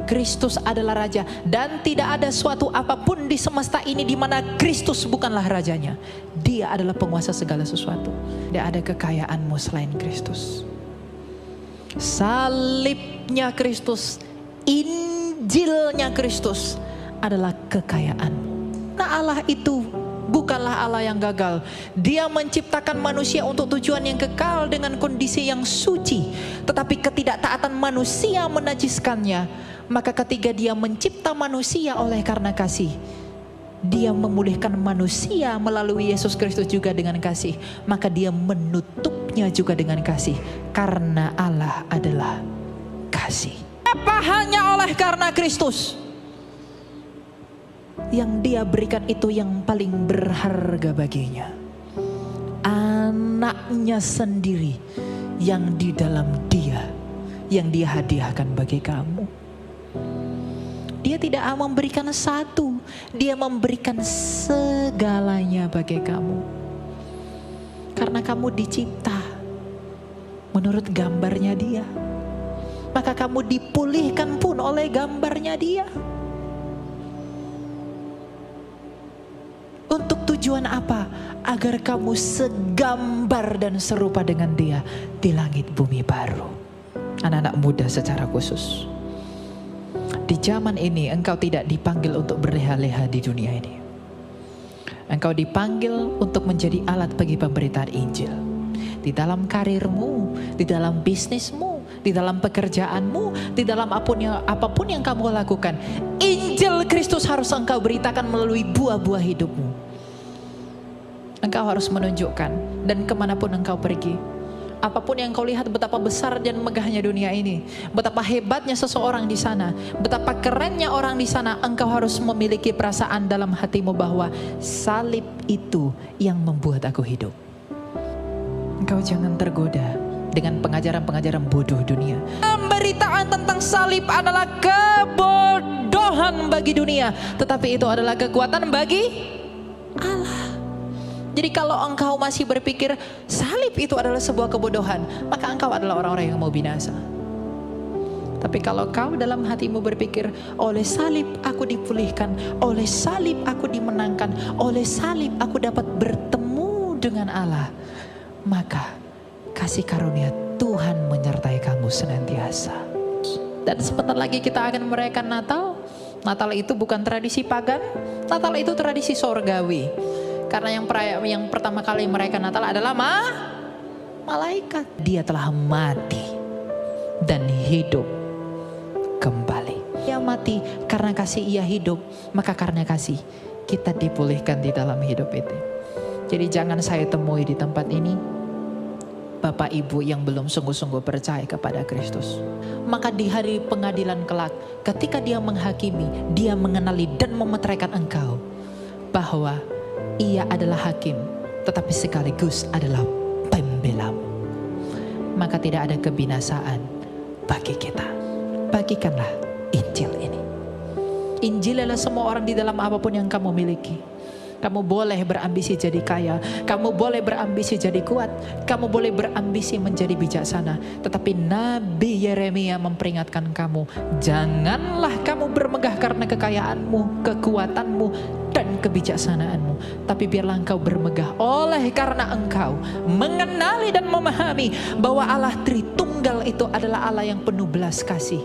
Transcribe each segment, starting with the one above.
Kristus adalah Raja. Dan tidak ada suatu apapun di semesta ini di mana Kristus bukanlah rajanya. Dia adalah penguasa segala sesuatu. Tidak ada kekayaanmu selain Kristus. Salibnya Kristus, Injilnya Kristus adalah kekayaanmu. Nah, Allah itu bukanlah Allah yang gagal. Dia menciptakan manusia untuk tujuan yang kekal dengan kondisi yang suci. Tetapi ketidaktaatan manusia menajiskannya. Maka ketika dia mencipta manusia oleh karena kasih, dia memulihkan manusia melalui Yesus Kristus juga dengan kasih. Maka dia menutupnya juga dengan kasih. Karena Allah adalah kasih. Apa hanya oleh karena Kristus? Yang dia berikan itu yang paling berharga baginya. Anaknya sendiri yang di dalam dia, yang dia hadiahkan bagi kamu. Dia tidak memberikan satu, dia memberikan segalanya bagi kamu. Karena kamu dicipta menurut gambarnya dia. Maka kamu dipulihkan pun oleh gambarnya dia. Untuk tujuan apa? Agar kamu segambar dan serupa dengan dia di langit bumi baru. Anak-anak muda secara khusus. Di zaman ini engkau tidak dipanggil untuk berleha-leha di dunia ini. Engkau dipanggil untuk menjadi alat bagi pemberitaan Injil. Di dalam karirmu, di dalam bisnismu, di dalam pekerjaanmu, di dalam apapun yang kamu lakukan, Injil Kristus harus engkau beritakan melalui buah-buah hidupmu. Engkau harus menunjukkan, dan kemanapun engkau pergi, apapun yang kau lihat betapa besar dan megahnya dunia ini, betapa hebatnya seseorang di sana, betapa kerennya orang di sana, engkau harus memiliki perasaan dalam hatimu bahwa salib itu yang membuat aku hidup. Engkau jangan tergoda dengan pengajaran-pengajaran bodoh dunia. Pemberitaan tentang salib adalah kebodohan bagi dunia, tetapi itu adalah kekuatan bagi Allah. Jadi kalau engkau masih berpikir salib itu adalah sebuah kebodohan, maka engkau adalah orang-orang yang mau binasa. Tapi kalau kau dalam hatimu berpikir, oleh salib aku dipulihkan, oleh salib aku dimenangkan, oleh salib aku dapat bertemu dengan Allah, maka kasih karunia Tuhan menyertai kamu senantiasa. Dan sebentar lagi kita akan merayakan Natal. Natal itu bukan tradisi pagan, Natal itu tradisi sorgawi. Karena yang pertama kali merayakan Natal adalah malaikat. Dia telah mati dan hidup kembali. Ia mati karena kasih, ia hidup. Maka karena kasih kita dipulihkan di dalam hidup itu. Jadi jangan saya temui di tempat ini Bapak Ibu yang belum sungguh-sungguh percaya kepada Kristus. Maka di hari pengadilan kelak, ketika dia menghakimi, dia mengenali dan memeteraikan engkau bahwa ia adalah hakim, tetapi sekaligus adalah pembelamu. Maka tidak ada kebinasaan bagi kita. Bagikanlah Injil ini. Injil adalah semua orang di dalam apapun yang kamu miliki. Kamu boleh berambisi jadi kaya, kamu boleh berambisi jadi kuat, kamu boleh berambisi menjadi bijaksana. Tetapi Nabi Yeremia memperingatkan kamu, janganlah kamu bermegah karena kekayaanmu, kekuatanmu, dan kebijaksanaanmu. Tapi biarlah engkau bermegah oleh karena engkau mengenali dan memahami bahwa Allah Tritunggal itu adalah Allah yang penuh belas kasih,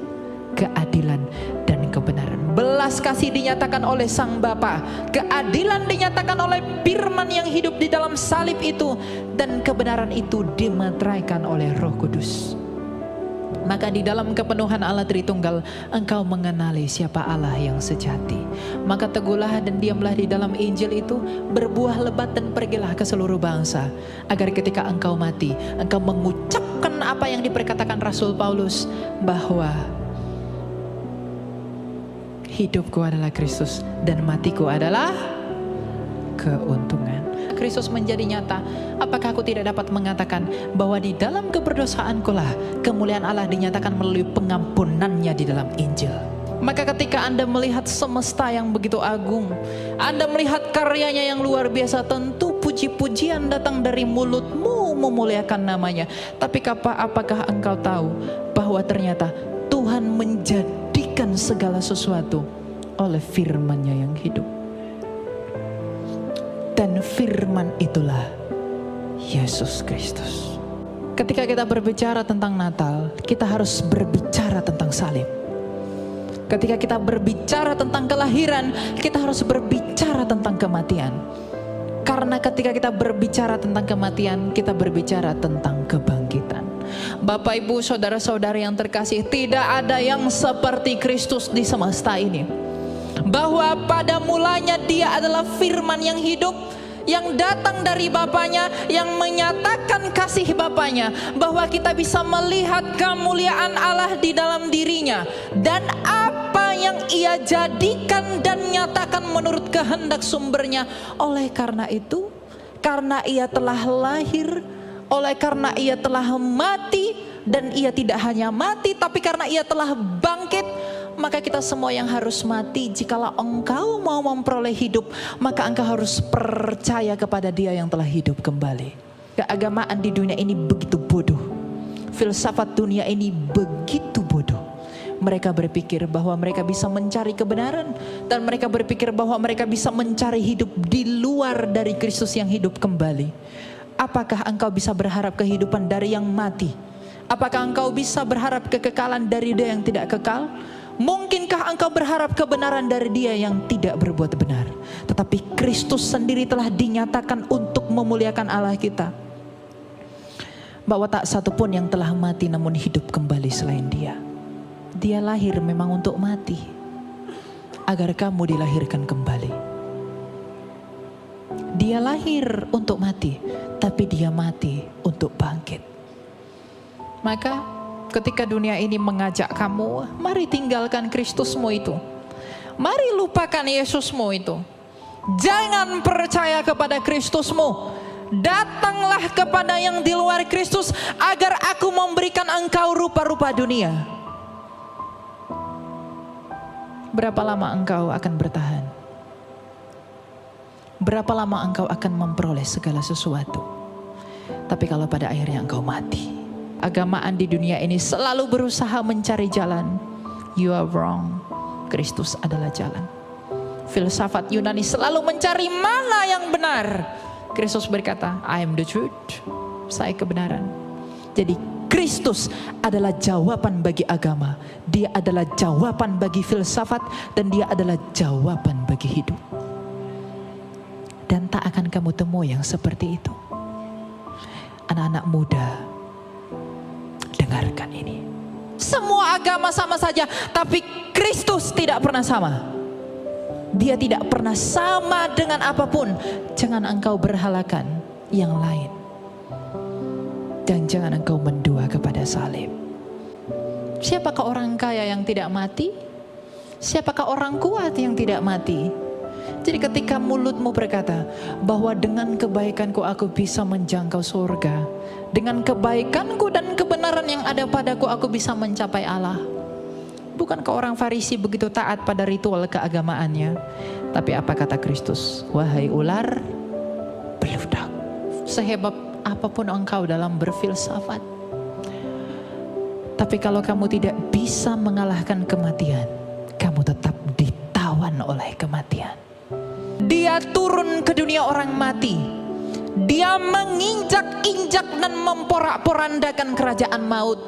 keadilan, dan kebenaran. Belas kasih dinyatakan oleh Sang Bapa, keadilan dinyatakan oleh firman yang hidup di dalam salib itu, dan kebenaran itu dimeteraikan oleh Roh Kudus. Maka di dalam kepenuhan Allah Tritunggal, engkau mengenali siapa Allah yang sejati. Maka teguhlah dan diamlah di dalam Injil itu, berbuah lebat dan pergilah ke seluruh bangsa, agar ketika engkau mati, engkau mengucapkan apa yang diperkatakan Rasul Paulus, bahwa hidupku adalah Kristus dan matiku adalah keuntungan. Kristus menjadi nyata. Apakah aku tidak dapat mengatakan bahwa di dalam keberdosaanku lah kemuliaan Allah dinyatakan melalui pengampunannya di dalam Injil. Maka ketika Anda melihat semesta yang begitu agung, Anda melihat karyanya yang luar biasa, tentu puji-pujian datang dari mulutmu memuliakan namanya. Tapi apakah engkau tahu bahwa ternyata Tuhan menjadikan dijadikan segala sesuatu oleh firman-Nya yang hidup. Dan firman itulah Yesus Kristus. Ketika kita berbicara tentang Natal, kita harus berbicara tentang salib. Ketika kita berbicara tentang kelahiran, kita harus berbicara tentang kematian. Karena ketika kita berbicara tentang kematian, kita berbicara tentang kebangkitan. Bapak, Ibu, saudara-saudara yang terkasih, tidak ada yang seperti Kristus di semesta ini. Bahwa pada mulanya Dia adalah firman yang hidup, yang datang dari Bapanya, yang menyatakan kasih Bapanya, bahwa kita bisa melihat kemuliaan Allah di dalam dirinya, dan apa yang Ia jadikan dan nyatakan menurut kehendak sumbernya. Oleh karena itu, karena Ia telah lahir, oleh karena Ia telah mati, dan Ia tidak hanya mati, tapi karena Ia telah bangkit, maka kita semua yang harus mati. Jikalau engkau mau memperoleh hidup, maka engkau harus percaya kepada Dia yang telah hidup kembali. Keagamaan di dunia ini begitu bodoh. Filsafat dunia ini begitu bodoh. Mereka berpikir bahwa mereka bisa mencari kebenaran, dan mereka berpikir bahwa mereka bisa mencari hidup di luar dari Kristus yang hidup kembali. Apakah engkau bisa berharap kehidupan dari yang mati? Apakah engkau bisa berharap kekekalan dari Dia yang tidak kekal? Mungkinkah engkau berharap kebenaran dari Dia yang tidak berbuat benar? Tetapi Kristus sendiri telah dinyatakan untuk memuliakan Allah kita, bahwa tak satu pun yang telah mati namun hidup kembali selain Dia. Dia lahir memang untuk mati, agar kamu dilahirkan kembali. Dia lahir untuk mati, tapi Dia mati untuk bangkit. Maka ketika dunia ini mengajak kamu, mari tinggalkan Kristusmu itu. Mari lupakan Yesusmu itu. Jangan percaya kepada Kristusmu. Datanglah kepada yang di luar Kristus, agar aku memberikan engkau rupa-rupa dunia. Berapa lama engkau akan bertahan? Berapa lama engkau akan memperoleh segala sesuatu? Tapi kalau pada akhirnya engkau mati. Agamaan di dunia ini selalu berusaha mencari jalan. You are wrong. Kristus adalah jalan. Filsafat Yunani selalu mencari mana yang benar. Kristus berkata, I am the truth. Saya kebenaran. Jadi Kristus adalah jawaban bagi agama. Dia adalah jawaban bagi filsafat, dan Dia adalah jawaban bagi hidup. Dan tak akan kamu temui yang seperti itu. Anak-anak muda, dengarkan ini. Semua agama sama saja, tapi Kristus tidak pernah sama. Dia tidak pernah sama dengan apapun. Jangan engkau berhalakan yang lain, dan jangan engkau mendua kepada salib. Siapakah orang kaya yang tidak mati? Siapakah orang kuat yang tidak mati? Jadi ketika mulutmu berkata bahwa dengan kebaikanku aku bisa menjangkau surga, dengan kebaikanku dan kebenaran yang ada padaku aku bisa mencapai Allah. Bukankah orang Farisi begitu taat pada ritual keagamaannya? Tapi apa kata Kristus? Wahai ular beludak, sehebat apapun engkau dalam berfilsafat, tapi kalau kamu tidak bisa mengalahkan kematian, kamu tetap ditawan oleh kematian. Dia turun ke dunia orang mati. Dia menginjak-injak dan memporak-porandakan kerajaan maut.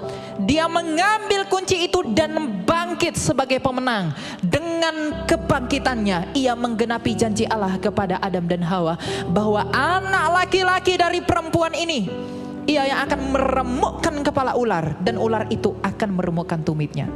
Dia mengambil kunci itu dan bangkit sebagai pemenang. Dengan kebangkitannya, Ia menggenapi janji Allah kepada Adam dan Hawa, bahwa anak laki-laki dari perempuan ini, Ia yang akan meremukkan kepala ular, dan ular itu akan meremukkan tumitnya.